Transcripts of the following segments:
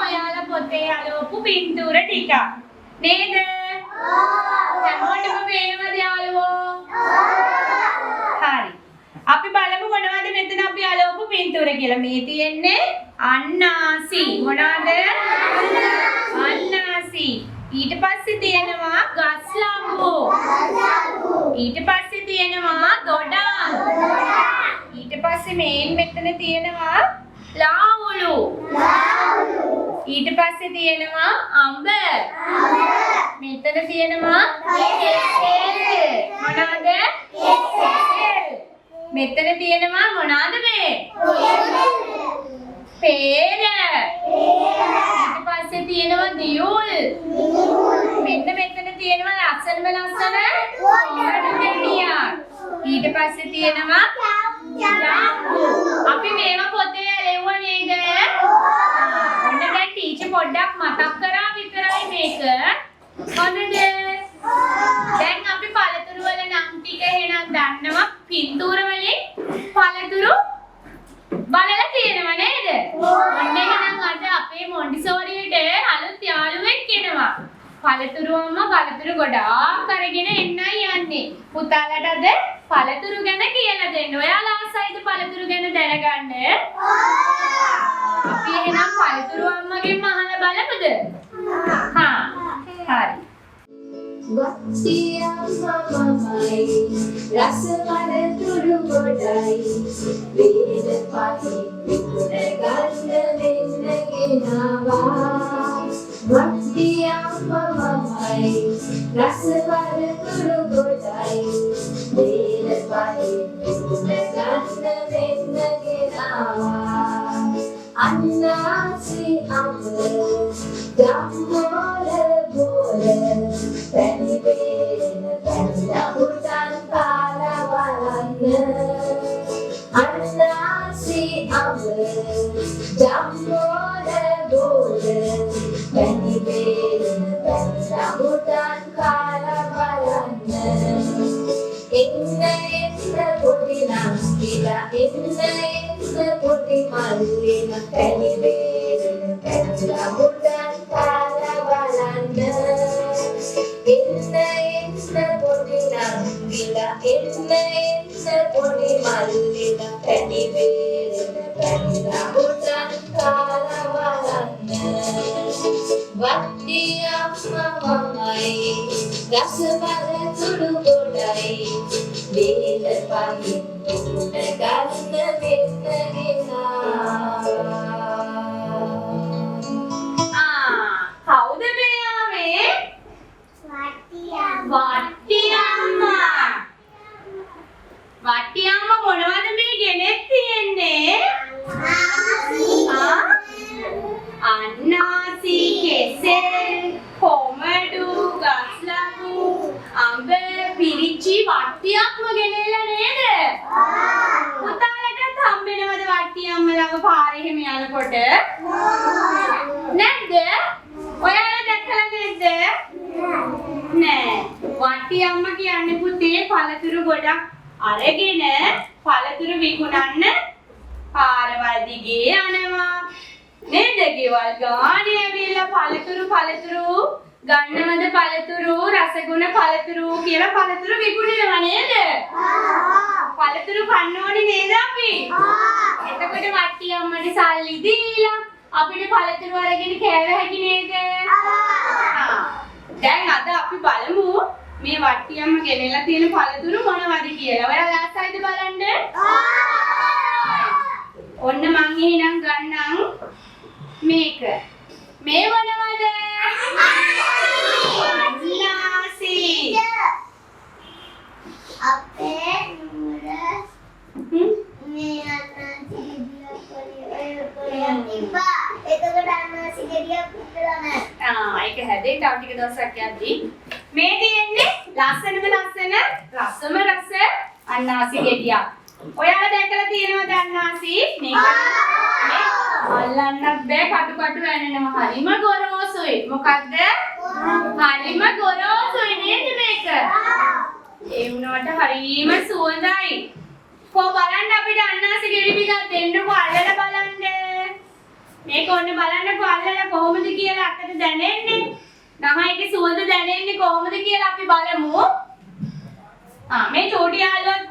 ඔයාලා පොතේ අලවපු පින්තූර ටික. නේද? හැමෝටම පේනවද යාළුවෝ? හරි. අපි බලමු මොනවද මෙතන අපි අලවපු පින්තූර කියලා. මේ තියෙන්නේ අන්නාසි. මොනවද? අන්නාසි. ඊට පස්සේ තියෙනවා ගස් ළඟු. ඊට පස්සේ තියෙනවා දොඩම්. ඊට පස්සේ මේන් මෙතන තියෙනවා ලාවුලු. ඊට පස්සේ තියෙනවා අඹ. මෙතන තියෙනවා මොනවද? මෙතන තියෙනවා මොනවද මේ? පේර. ඊට පස්සේ තියෙනවා දියුල්. මෙන්න මෙතන තියෙනවා ලස්සනම ලස්සන කොමඩු ගෙඩියක්. ඊට පස්සේ තියෙනවා ජම්බු. අපි මේවා පොතේ ඇලෙව්ව නේද? ඔන්න දැන් ටීචර් පොඩ්ඩක් මතක් කරා විතරයි මේක. හොඳද? දැන් අපි පළතුරු වල නම් ටික එහෙනම් දන්නවා. පින්තූර වලින් පළතුරු බලලා තියෙනව නේද? ඔන්න එහෙනම් අද අපේ මොන්ටිසෝරියට අලුත් යාළුවෙක් එනවා. පළතුරු අම්මා පළතුරු ගොඩාක් අරගෙන එන්නයි යන්නේ. පුතාලට අද පළතුරු ගැන කියලා දෙන්න. ඔයාලා ආසයිද පළතුරු ගැන දැනගන්න? අපි එහෙනම් පළතුරු අම්මගෙන් අහලා බලමුද? හා. හරි. Watiya mamai rasa palathuru godai veda pati guna ganda menna genawa Watiya mamai rasa palathuru godai veda pati guna ganda menna genawa Annasi amra jambola bola Penny Bane, Penny Hutan Kalawalanna Annasi Amr, Jambola Bola Penny Bane, Penny Hutan Kalawalanna Inna Pudi Nangila, Inna Pudi Malina Penny Bane, Penny Hutan Kalawalanna Inna podi nangila, inna podi malina, penny verina, penny rabutan kalawalanna. Watiya mamai, rasa palathuru godai, veda pahin guna ganda menna genawa. කවුද මෙයාවේ? වට්ටි අම්මා මොනවද මේ ගෙනෙත් තියෙන්නේ? අන්නාසි, කෙසෙල්, කොමඩු, ගස්ලඟු, අඹ, පිරිච්චි වට්ටියක්ම ගෙනෙල්ලා නේද? පුතාලටත් හම්බෙනවද වට්ටි අම්මා ළඟ පාරේ එහෙම යනකොට? නැද්ද? ඔයාලා දැක්කලා නැද්ද? නෑ. වට්ටි අම්මා කියන්නේ පුතේ පළතුරු ගොඩක් අරගෙන පළතුරු විකුණන්න පාරවල් දිගේ යනවා. නේද? ගෙවල් ගානේ ඇවිල්ලා පළතුරු ගන්නවද පළතුරු රසගුණ පළතුරු කියලා පළතුරු විකුණනවා නේද? පළතුරු කන්න ඕනේ නේද අපි? එතකොට වට්ටි අම්මට සල්ලි දීලා අපිට පළතුරු අරගෙන කෑව හැකි නේද? දැන් අද අපි බලමු මේ වට්ටි අම්මා ගෙනල්ලා තියෙන පළතුරු මොනවද කියලා. ඔයාලා ආසයිද බලන්න? ඔන්න මං එහෙනම් ගන්නම් මේක. මේ මොනවද? අන්නාසි. අපේ නුඹ මේ අන්නාසි ඉපා එතකොට අන්නාසි ගෙඩියක් පුතලා නැහැ. ඒක හැදේ තව ටික දවසක් යද්දි මේ තියෙන්නේ ලස්සනම ලස්සන රසම රස අන්නාසි ගෙඩියක්. ඔයාලා දැකලා තියෙනවද අන්නාසි? මේක අල්ලන්නත් බෑ කටු වැනෙනවා. හරිම ගොරෝසුයි. මොකද්ද? හරිම ගොරෝසුයි නේද මේක? ඒ වුණාට හරිම සුවඳයි. කො බලන්න අපිට අන්නාසි ගෙඩි ටිකක් දෙන්නකෝ අල්ලලා බලන්න. මේක ඔන්න බලන්නකෝ අල්ලලා කොහොමද කියලා අතට දැනෙන්නේ? නහයේගේ සුවඳ දැනෙන්නේ කොහොමද කියලා අපි බලමු. මේ චෝටි යාළුවත්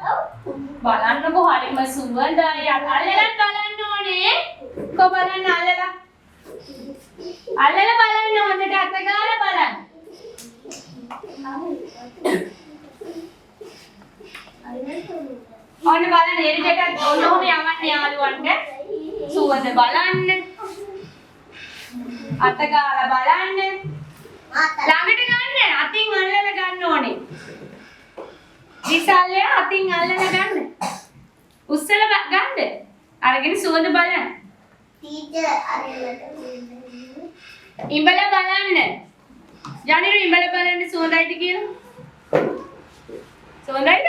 බලන්නකෝ හරිම සුවඳයි. අල්ලලත් බලන්න ඕනේ. කො බලන්න අල්ලලා. අල්ලලා බලන්න හොඳට අත ගාලා බලන්න. ඔන්න බලන්න එළියටත් ඔන්නෝම යවන්න යාළුවන්ට. සුවඳ බලන්න. අත ගාලා බලන්න. ළඟට ගන්න. අතින් අල්ලලා ගන්න ඕනේ. විශාලය අතින් අල්ලලා ගන්න. උස්සලා ගන්න. අරගෙන සුවඳ බලන්න. ටීචර් අරලට ඉඹලා බලන්න. ජනිරු ඉඹලා බලන්න සුවඳයිද කියලා. සුවඳයිද?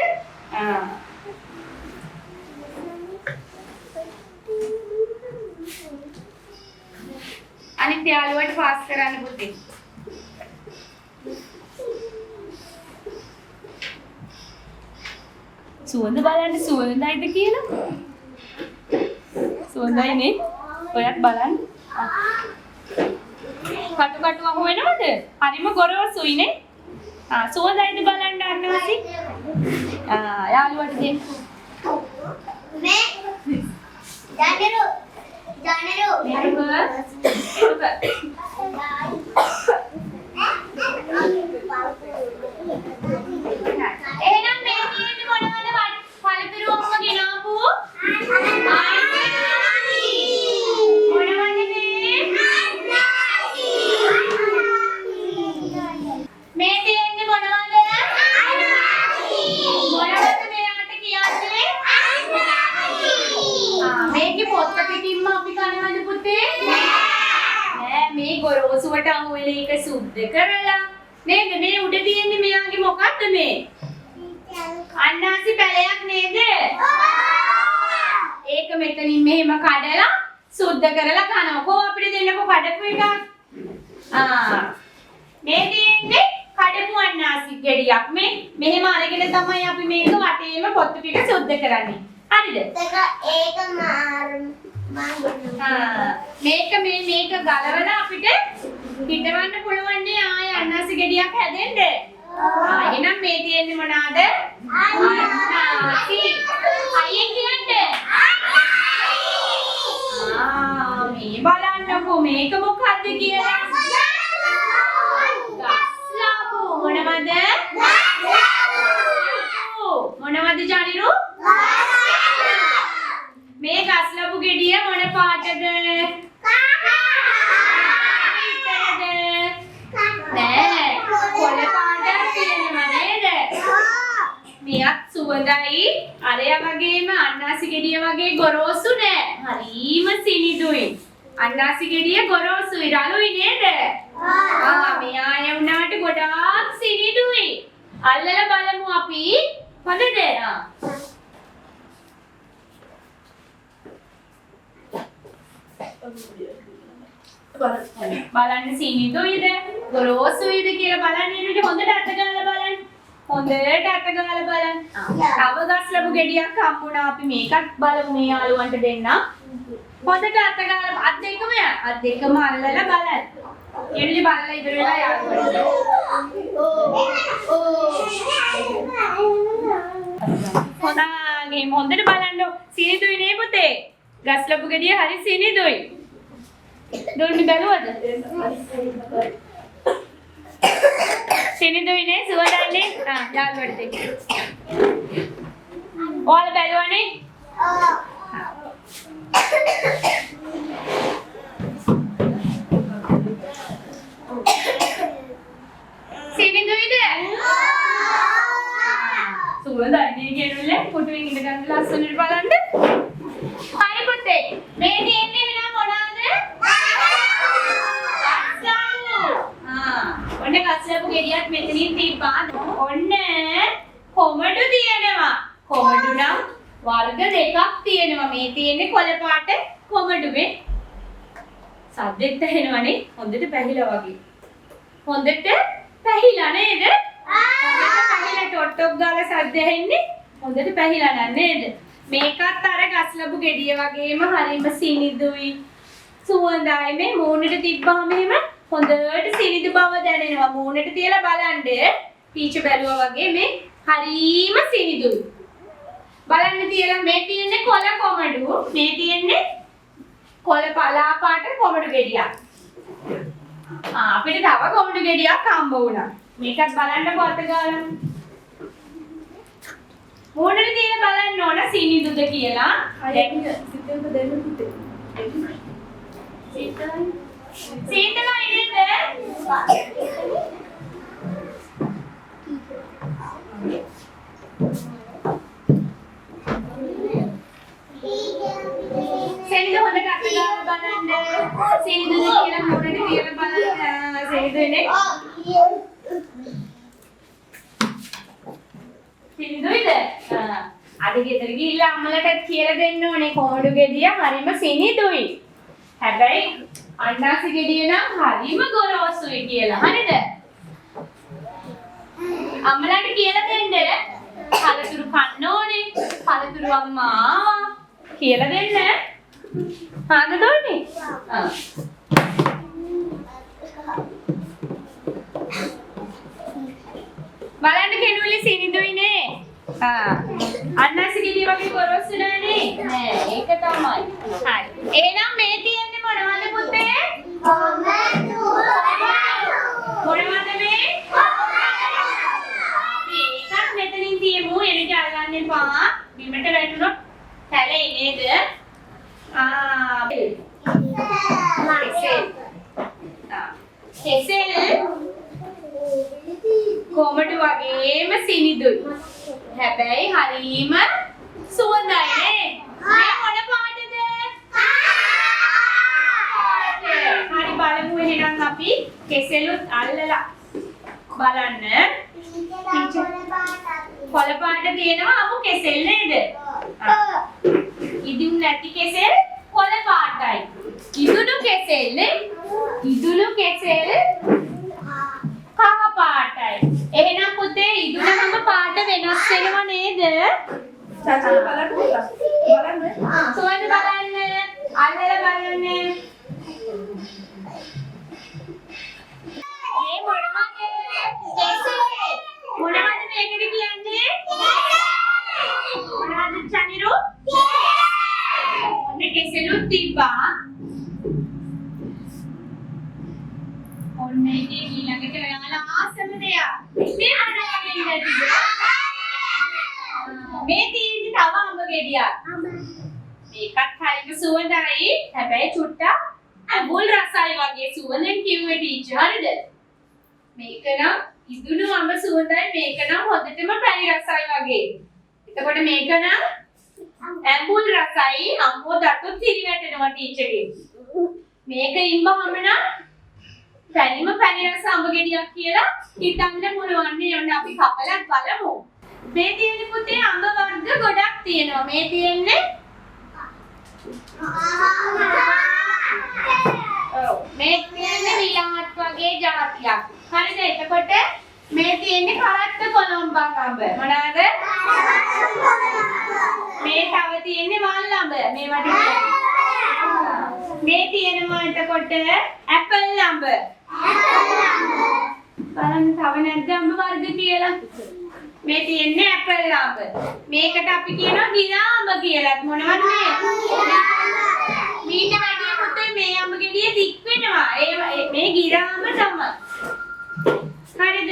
අනිත් යාළුවට පාස් කරන්න පුතේ. සුවඳ බලන්න සුවඳයිද කියලා. සුවඳයිනේ. ඔයත් බලන්න. කටු අහු වෙනවද? හරිම ගොරෝසුයිනේ. සුවඳයිද බලන්න අන්නවාසි. යාළුවට දෙන්න. මේ ජනරු එහෙනම් මේ තියෙන්නේ මොනවද පළතුරු ඔක්කොම ගෙනාපු මොනවද මේ තියෙන්නේ මොනවද මෙයාට කියන්නේ මේකේ පොත්ත පිටින්ම අපි කනවද පුතේ නෑ මේ ගොරෝසුවට අහු වෙන එක සුද්ධ කරලා නේද මේ උඩ තියෙන්නේ මෙයාගේ මොකක්ද මේ අන්නාසි පැලයක් නේද ඒක මෙතනින් මෙහෙම කඩලා සුද්ධ කරලා කනවා කො අපිට දෙන්නකො කඩපු එකක් මේ තියෙන්නේ කඩපු අන්නාසි ගෙඩියක් මේ මෙහෙම අරගෙන තමයි අපි මේක වටේම පොත්තු ටික සුද්ධ කරන්නේ හරිද ඒක මේක ගලවලා අපිට හිටවන්න පුළුවන් නේ ආය අන්නාසි ගෙඩියක් හැදෙන්න. එහෙනම් මේ තියෙන්නේ මොනවාද? අන්නාසි. අයියෙන් කියන්නේ. මේ බලන්නකෝ මේක මොකක්ද කියලා. ගස්ලාබු මොනවද? මොනවද ජනිරු? මේ ගස්ලබු ගෙඩිය මොන පාටද? නෑ කොළ පාටක් තියෙනවා නේද? මෙයක් සුවඳයි අරයා වගේම අන්නාසි ගෙඩිය වගේ ගොරෝසු නෑ. හරිම සිනිඳුයි. අන්නාසි ගෙඩිය ගොරෝසුයි රළුයි නේද? මෙයා ආය වුණාට ගොඩාක් සිනිඳුයි. අල්ලලා බලමු අපි. හොඳද? බලන්න සිනිඳුයිද ගොරෝසුයිද කියලා බලන්න ඊට හොඳට අත ගාලා බලන්න. හොඳට අත ගාලා බලන්න. තව ගස්ලබු ගෙඩියක් හම්බුණා අපි මේකත් බලමු මේ යාළුවන්ට දෙන්න. හොඳට අත ගාලා අත් දෙකම අල්ලලා බලන්න. එළිය බලලා ඉවර වෙලා යාළුවන්ට. හොඳට බලන්න. සිනිඳුයි නේ පුතේ. ගස්ලබු ගෙඩිය හරි සිනිඳුයි. දොන්නේ බැලුවද? සිනිඳුයි නේ සුවඳන්නේ. යාළුවට දෙන්න. ඔයාලා බැලුවනේ? සිනිඳුයිද? සුවඳන්නේ කියනුනේ පුටුවෙන් ඉඳ ගන්න ලස්සනට බලන්න. හරි පුතේ. මේ තියෙන්නේ එහෙනම් මොනවාද? ඔන්න ගස්ලබු ගෙඩියක් මෙතනින් තිබ්බා. ඔන්න කොමඩු තියෙනවා. කොමඩු නම් වර්ග දෙකක් තියෙනවා. මේ තියෙන්නේ කොළ පාට කොමඩුවේ. සද්දෙත් ඇහෙනවනේ. හොඳට පැහිලා වගේ. හොඳට පැහිලා නේද? හොඳට පැහිලා ටොට්ටොක් ගාලා සද්ද ඇහෙන්නේ. හොඳට පැහිලා නේද? මේකත් අර ගස්ලබු ගෙඩිය වගේම හරිම සිනිඳුයි. සුවඳයි මේ මූණට තිබ්බාම එහෙම හොඳට සිනිඳු බව දැනෙනවා. මූණට තියලා බලන්න. ටීචර් බැලුවා වගේ මේ හරීම සිනිඳුයි. බලන්න තියලා මේ තියෙන්නේ කොළ කොමඩු. මේ තියෙන්නේ කොළ පලා පාට කොමඩු ගෙඩියක්. අපිට තව කොමඩු ගෙඩියක් හම්බ වුණා. මේකත් බලන්න පොත ගාලා. මූණට තියලා බලන්න ඕන සිනිඳුද කියලා. සිතෙන්ද දෙන්න පුතේ. සීතලයි නේද? සෙනිද හොඳට අත ගාලා බලන්න. සෙනිදද කියලා මොනට කියලා බලන්න. සෙනිදනේ. සෙනිදුයිද? අද ගෙදර ගිහිල්ලා අම්මලට කියලා දෙන්න ඕනේ කොමඩු ගෙඩිය හරිම සෙනිදුයි. හැබැයි අන්නාසි ගෙඩිය නම් හරිම ගොරෝසුයි කියලා. හරිද? අම්මලාට කියලා දෙන්න. පළතුරු කන්න ඕනේ. පළතුරු අම්මා කියලා දෙන්න. හාද දෝනේ? බලන්න කෙනුලේ සිනිඳුයිනේ. අන්නාසි ගෙඩිය වගේ ගොරෝසු නෑනේ. නෑ ඒක තමයි. හරි. එහෙනම් මේ තියෙන්නේ මොනවද පුතේ? මොනවද මේ? ඒකත් මෙතනින් තියමු. එනක අල්ලන්න එපා. බිමට වැටුණොත් හැලෙයි නේද? කෙසෙල් කොමඩු වගේම සිනිඳුයි. හැබැයි හරීම සුවඳයි නේ. මේ මොන පාටද? හරි බලමු එහෙනම් අපි කෙසෙලුත් අල්ලලා බලන්න. කොළ පාට තියෙනවා අමු කෙසෙල් නේද? ඉදුම් නැති කෙසෙල් කොළ පාටයි. ඉදුණු කෙසෙල් කහ පාටයි. එහෙනම් පුතේ ඉදුණම පාට වෙනස් වෙනව නේද? සාචල බලන්න පුතා. බලන්න. සුවඳ බලන්න. අල්ලලා බලන්න. මේ මොනවද? කෙසෙල්. මොනවද මේකට කියන්නේ? මොනවද චනිරු? ඔන්න කෙසෙලුත් තිබ්බා. ඔන්න ඉතින් ඊළඟට ඔයාලා ආසම දෙයක්. මේ මොනවද මේ තියෙන්නේ තව අඹ ගෙඩියක්. මේකත් හරිම සුවඳයි. හැබැයි චුට්ටක් අඹුල් රසයි වගේ සුවඳෙන් කිව්වේ ටීචර්. හරිද? මේක නම් ඉදුණු අඹ සුවඳයි. මේක නම් හොඳටම පැණි රසයි වගේ. එතකොට මේක නම් අඹුල් රසයි. අම්මෝ දතොත් තිරි වැටෙනවා ටීචර්ගේ. මේක ඉම්බහම නම් පැණිම පැණි රස අඹ ගෙඩියක් කියලා හිතන්න පුළුවන් නේ. ඔන්න අපි කපලත් බලමු. මේ තියෙන පුතේ අඹ වර්ග ගොඩක් තියෙනවා. මේ තියෙන්නේ මේ තියෙන්නේ විලාත් වගේ જાතියක්. හරිද? එතකොට මේ තියෙන්නේ කරත්ත කොළඹක් අඹ. මොනවාද? මේ තව තියෙන්නේ වල් අඹ. මේවට මේ තියෙනවා එතකොට ඇපල් අඹ. බලන්න තව නැද්ද අඹ වර්ග කියලා? මේ තියෙන්නේ ඇපල් අඹ. මේකට අපි කියනවා ගිරා අඹ කියලා. මොනවද මේ? මීට වැඩිය පුතේ මේ අඹ ගෙඩිය දික් වෙනවා. මේ ගිරා අඹ තමයි. හරිද?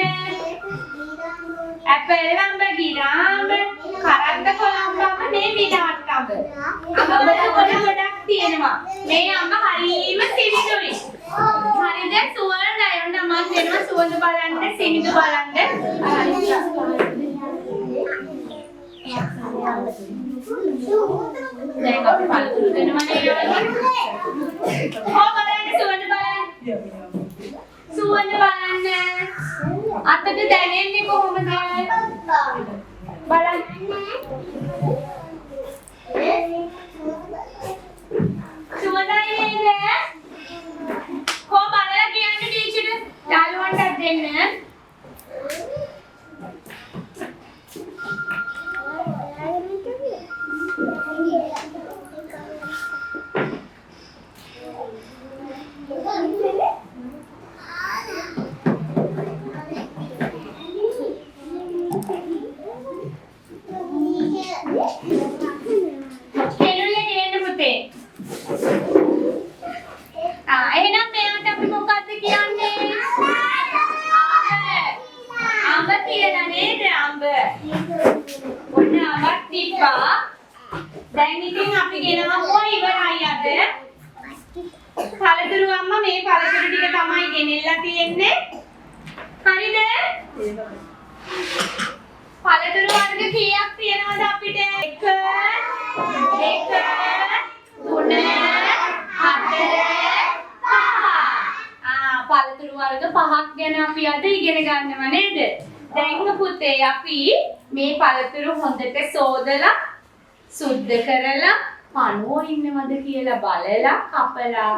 ඇපල් අඹ, ගිරා අඹ, කරත්ත කොළඹ අඹ, මේ විලාත් අඹ. අඹ වල ගොඩක් තියෙනවා. මේ අඹ හරීම සිනිඳුයි. හරිද? සුවඳයි. ඔන්න මම දෙනවා සුවඳ බලන්න, සිනිඳු බලන්න. දැන් අපි පළතුරු දෙනවනේ යාළුවා. බලන්න සුවඳ බලන්න. සුවඳ බලන්න. අතට දැනෙන්නේ කොහොමද? බලන්න. සුවඳයි නේද? කොහොම බලලා කියන්නේ ටීචර්ට යාළුවන්ට දෙන්න. ගෙනෙල්ලා තියෙන්නේ. හරිද? පළතුරු වර්ග කීයක් තියෙනවද අපිට? 1 2 3 4 5. පළතුරු වර්ග 5ක් ගැන අපි අද ඉගෙන ගන්නවා නේද? දැන් පුතේ අපි මේ පළතුරු හොඳට සෝදලා සුද්ධ කරලා පණුවෝ ඉන්නවද කියලා බලලා කපලා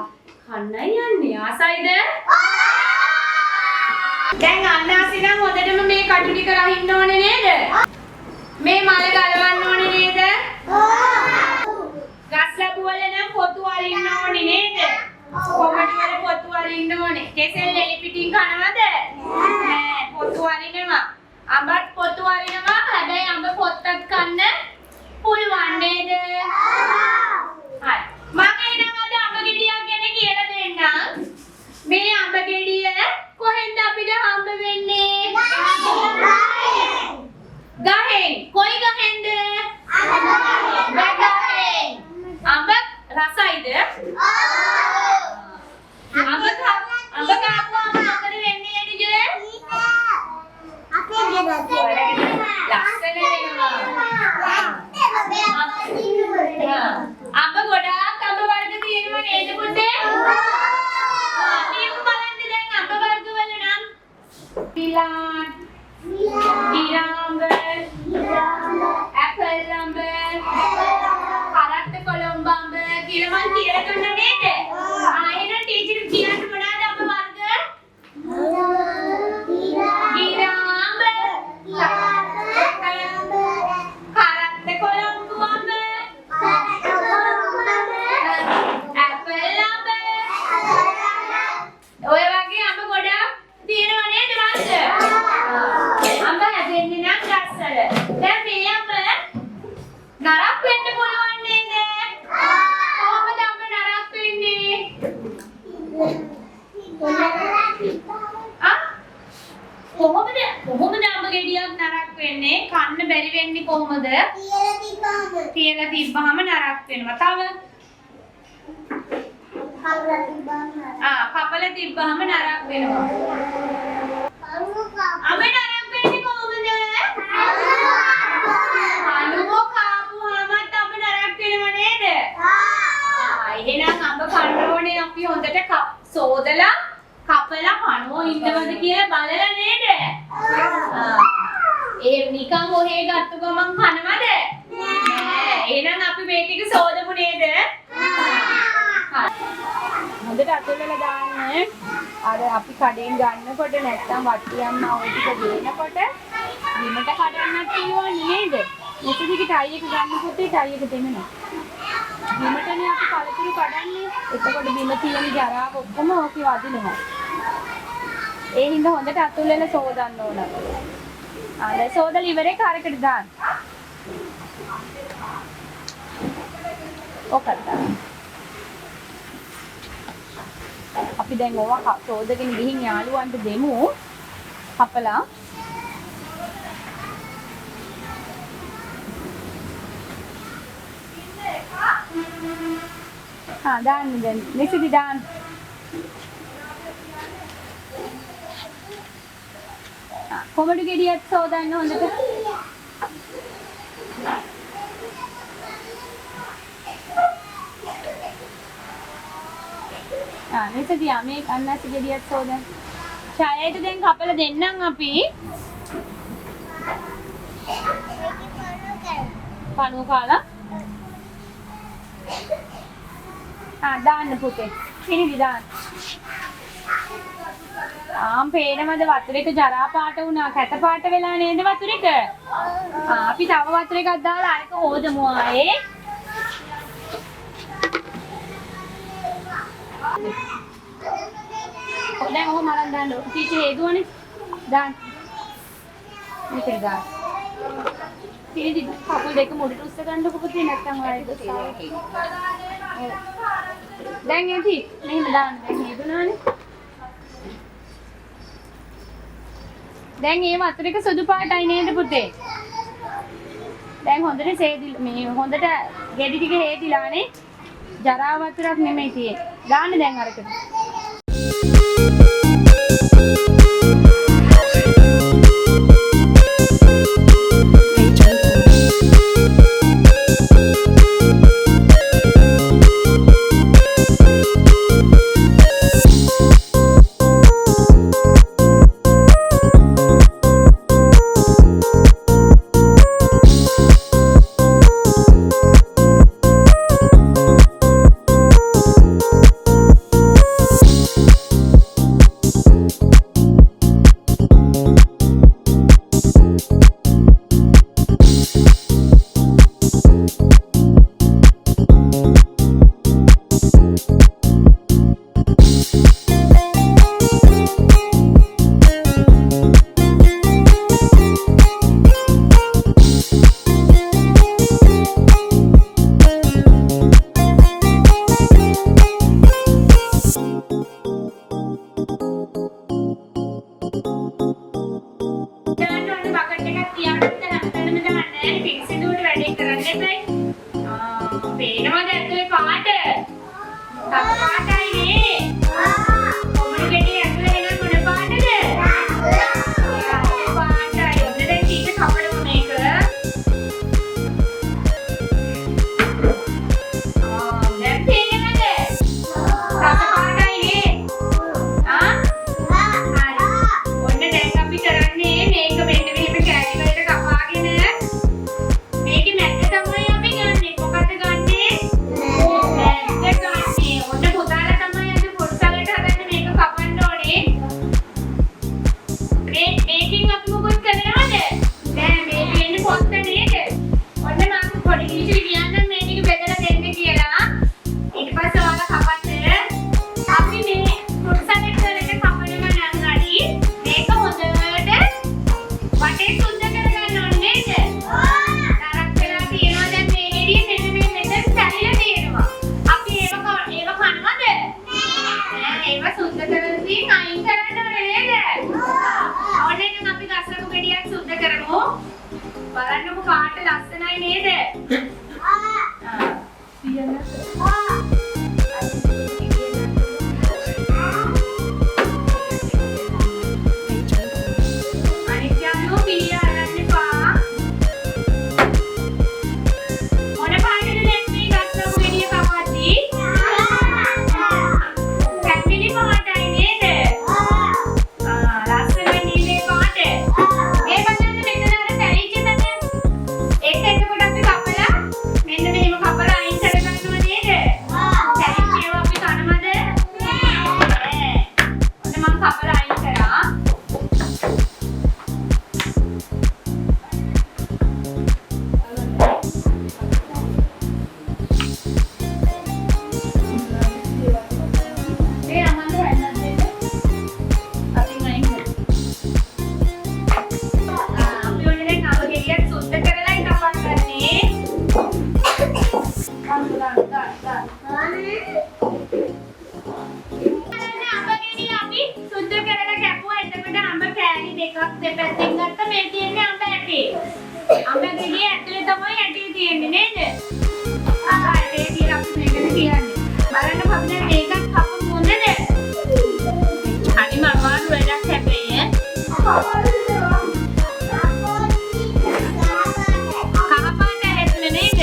කන්නයි යන්නේ. ආසයිද? දැන් අන්නාසි නම් හොඳටම මේ කටු ටික රහින්න ඕනේ නේද? මේ මල ගලවන්න ඕනේ නේද? ගස් ලැබු වල නම් පොතු අරින්න ඕනේ නේද? කොමඩි වල පොතු අරින්න ඕනේ. කෙසෙල් එලි පිටින් කනවද? නෑ පොතු අරිනවා. අඹත් පොතු අරිනවා. හැබැයි අඹ පොත්තක් කන්න පුළුවන් නේද? හරි. මම එනවා අද අඹ ගෙඩියක් ගැන කියලා දෙන්නම්. මේ අඹ ගෙඩිය කොහෙන්ද අපිට හම්බ වෙන්නේ? ගහෙන්. කොයි ගහෙන්ද? ගහෙන්. අඹ රසයිද? අඹ කාපුවාම මොකද වෙන්නේ නේද? ලස්සන වෙනවා. අඹ ගොඩාක් අඹ වර්ග තියෙනවා නේද පුතේ? මේක බලන්න දැන් අඹ වර්ග වල නම් පිලාන්, ඉරාඹ, ඇපල් අඹ, කරත්ත කොළඹ අඹ කියලා මම කියලා දුන්නා නේද? එහෙනම් ටීචර් කියන්න මොනවාද අඹ වර්ග? ඉරාඹ, කරත්ත කොළඹ අඹ, ඇපල් අඹ. ඔය වගේ අඹ ගොඩක් තියෙනව නේද වර්ග? අඹ හැදෙන්නේ නම් ගස්වල. දැන් මේ අඹ නරක් වෙන්න පුළුවන් නේද? කොහොමද අඹ නරක් වෙන්නේ? කොහොමද අඹ ගෙඩියක් නරක් වෙන්නේ? කන්න බැරි වෙන්නේ කොහොමද? තියලා තිබ්බහම නරක් වෙනවා. තව කපලා තිබ්බහම නරක් වෙනවා. අඹ නරක් වෙන්නේ කොහොමද? අනුමෝ කාපුවාමත් අඹ නරක් වෙනව නේද? එහෙනම් අඹ කන්න ඕනේ අපි හොඳට සෝදලා කපලා පණුවෝ ඉන්නවද කියලා බලලා නේද? නිකන් ඔහේ ගත්ත ගමන් කනවද? නෑ. එහෙනම් අපි මේ ටික සෝදමු නේද? හොඳට අතල්ලා දාන්න. අර අපි කඩෙන් ගන්නකොට නැත්තම් වට්ටියම්ම ඔය ටික ගේනකොට බිමට කඩන්නත් පුළුවන් නේද? මෙතනදි ටයි එක ගන්න පුතේ ටයි එක දෙන්න. බිමටනේ අපි පළතුරු කඩන්නේ. එතකොට බිම තියෙන ජරාව ඔක්කොම ඕකේ වදිනවා. ඒ හින්දා හොඳට අතුල්ලලා සෝදන්න ඕන. දැන් සෝදලා ඉවරේ කාරකට දාන්න. ඔකට දාන්න. අපි දැන් ඕවා සෝදගෙන ගිහින් යාළුවන්ට දෙමු. කපලා. දාන්න දැන්. මෙසිදි දාන්න. කොමඩු ගෙඩියක් සෝදන්න හොඳට. මෙතනදී මේ අන්නස් ගෙඩියක් සෝදන්න. ඡායයට දැන් කපලා දෙන්නම් අපි. පණුව කාලා. දාන්න පුතේ. පිනිදි දාන්න. පේනවද වතුර එක ජරා පාට වුණා. කැත පාට වෙලා නේද වතුර එක? අපි තව වතුර එකක් දාලා අරක හොදමු ආයේ. දැන් ඔහොම අරන් දාන්න. ටීචර් හේදුවනේ. දාන්න. මේක දාන්න. පිනිදි කකුල් දෙක මුඩට උස්ස ගන්නකො පුතේ නැත්තම් ආයේ දැන් ඇති. මෙහෙම දාන්න. දැන් හේදුනානේ. දැන් මේ වතුර එක සුදු පාටයි නේද පුතේ? දැන් හොඳට සේදිලා මේ හොඳට ගෙඩි ටික හේදිලානේ. ජරා වතුරක් නෙමෙයි තියෙන්නේ. දාන්න දැන් අරකට. පේනවද ඇතුලේ පාට? තව පාටයි නේ. කොමඩු ගෙඩිය ඇතුලේ එන මොන පාටද? පාටයි. ඔන්න දැන් ටික කපලු මේක. දැන් පේනවද? තව පාටයි නේ. හරි. ඔන්න දැන් අපි කරන්නේ මේක මෙන්න මෙහෙම කෑලි වලට කපාගෙන මේකේ මැද්ද තමයි අපි ගන්නෙ. මොකද ගන්නෙ? මැද්ද ගන්නෙ. ඔන්න පුතාලා තමයි අද පොට්ටලට හදන්න මේක කපන්න ඕනේ. මේකෙන් අපි මොකද කරනවද? දැන් මේ වෙන්නේ පොත්ත නේද? ඔන්න මම පොඩි කිසි කියන්නම් මේ ටික බෙදලා දෙන්න කියලා. ඊට පස්සේ ඔයාලා කපන්න. අපි මේ පොට්ටලට කරගෙන කපනවා නම් හරි මේක හොඳට වටේ සුද්ධ කරගන්න ඕනේ නේද? තරක් වෙලා තියෙනවා දැන් මේ ගෙඩිය මෙන්න මෙතන සැලිලා තියෙනවා. අපි ඒව කනවද? නෑ. ඒව සුද්ධ කරලා තියෙන අයින් කරන්න ඕනේ නේද? ඔන්න එහෙනම් අපි ගස්සපු ගෙඩියක් සුද්ධ කරමු. බලන්නකො පාට ලස්සනයි නේද? අනිත් යාළුවෝ පිළිය අරන් එපා. මොන පාටද දැන් මේ ගස්සපු ගෙඩිය කපද්දී? කැපිලි පාටයි නේද? ලස්සනයි නේද පාට? මේ බලන්න මෙතන අර තැලිච්ච තැන. ඒක එතකොට අපි කපලා මෙන්න මෙහෙම කපලා අයින් කරගන්නවා නේද? තැලිච්ච ඒවා අපි කනවද? නෑ. ඔන්න මම කපලා අයින් කරා. මේ අමන්ද වෙන්නත් දෙන්න. අතින් අයින් කරා. අපි ඔන්න දැන් අව ගෙඩියක් සුද්ධ කරලායි කපන්නේ. අම්බ ගෙඩිය අපි සුද්ධ කරලා කැපුවා. එතකොට අම්බ කෑලි දෙකක් දෙපැත්තෙන් ගත්තා. මේ තියෙන්නේ අම්බ ඇටේ. අම්බ ගෙඩිය ඇතුලේ තමයි ඇටේ තියෙන්නේ නේද? ඇටේ කියලා අපි මේකට කියන්නේ. බලන්න අපි දැන් මේකත් කපමු හොඳද? හරිම අමාරු වැඩක් හැබැයි ඈ. කහපාට ඇතුලේ නේද?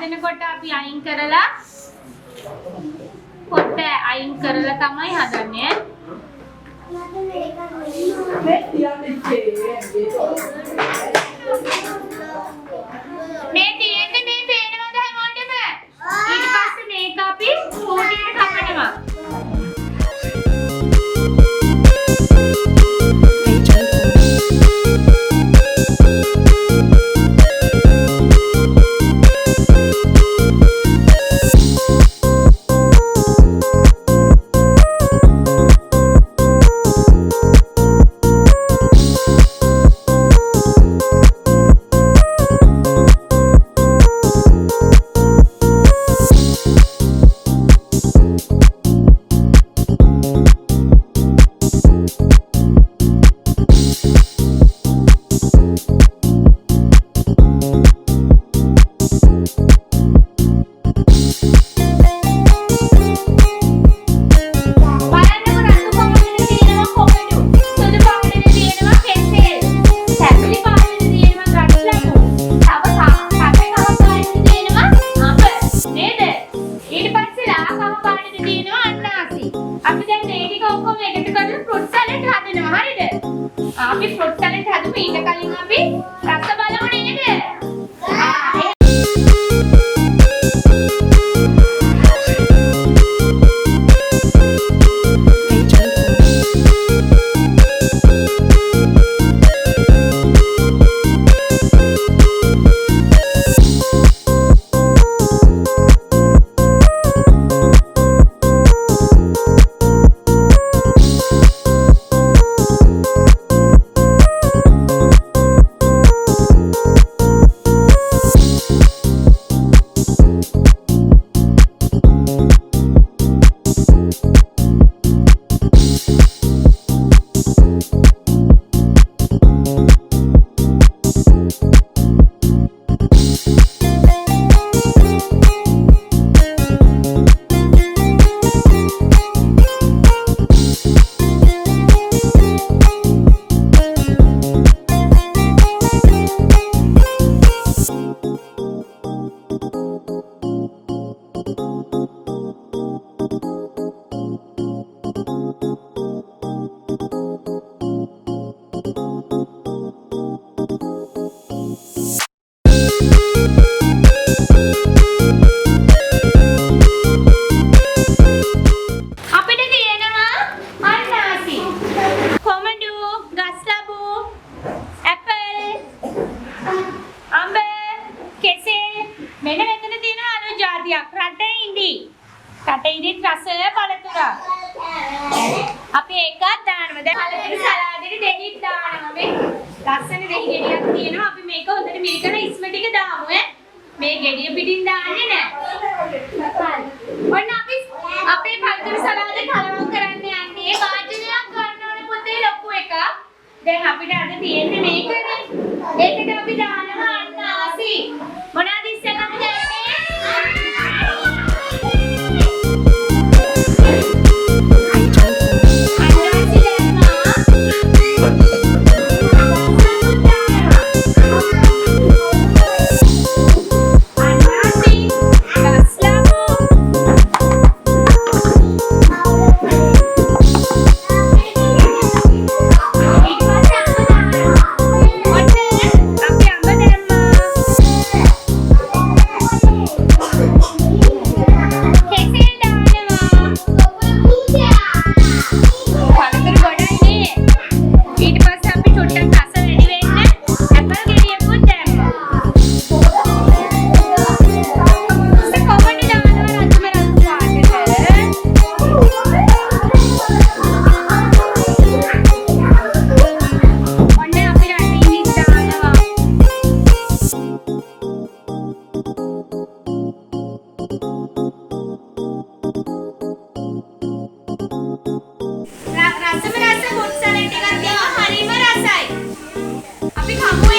හදනකොට අපි අයින් කරලා පොත්ත අයින් කරලා තමයි හදන්නේ. මේ තියෙන්නේ මේ පේනවද හැමෝටම? ඊට පස්සේ මේක අපි කෝටියට කපනවා. අපි ෆෘට් සලාඩ් හදමු ඊට කලින් අපි රස බලමු නේද? කටේදිත් රස බලතුරා. අපි ඒකත් දානවා. දැන් කලකිරි සලාදෙට දෙහිත් දානවා මේ. ලස්සන දෙහි ගෙඩියක් තියෙනවා. අපි මේක හොඳට මිරිකන ඉස්ම ටික දාමු ඈ. මේ ගෙඩිය පිටින් දාන්නේ නැහැ. ඔන්න අපි අපේ කලකිරි සලාද කලවම් කරන්න යන්නේ. වාජනයක් ගන්න ඕනේ පුතේ ලොකු එකක්. දැන් අපිට අද තියෙන්නේ මේකනේ. ඒකට අපි දානවා අන්නාසි. මොනවද ඉස්සෙල්ලාම දාන්නේ? අපි කමු